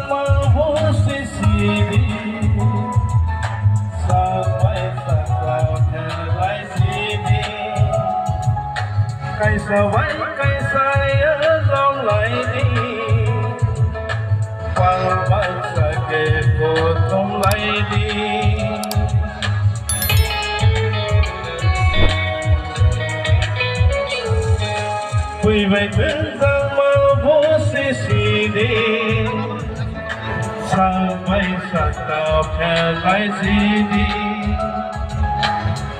mà vô sẽ xì đi sao phải sao vào theo lại xì đi cây sao vậy cây sai ở lòng lại đi qua bao giờ kề cô không lại đi vì vậy bên giang mà vô xì xì đi sao vậy sao tao theo lại gì đi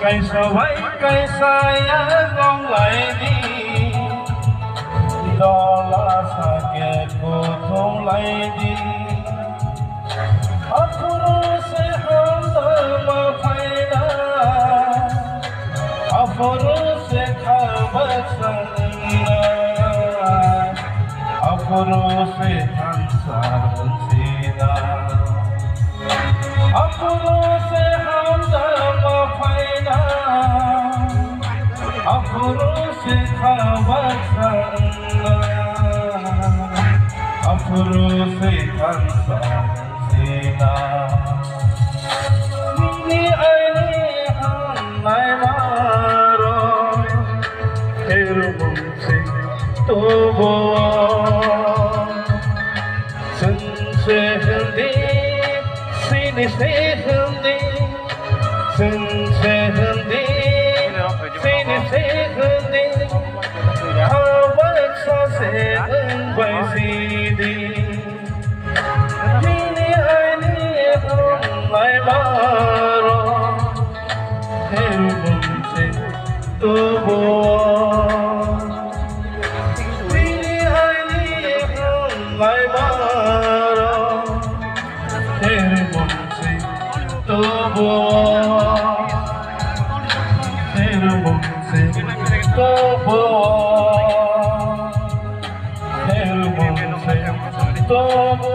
cây sao vậy cây sai á ngóng lại đi đó là sao kẻ cô không lại đi afro se ham mà phải na afro se khabar sang afro se hansar sina afro se hamza faina afro se khabar sana afro se hansar sina ni aini ham nai maro herum se to bo Sini sehandi, sehandi, sini sehandi, awak saheng bersidi. Ini hai maro, herum se tubuh. Ini hai maro, herum Tobo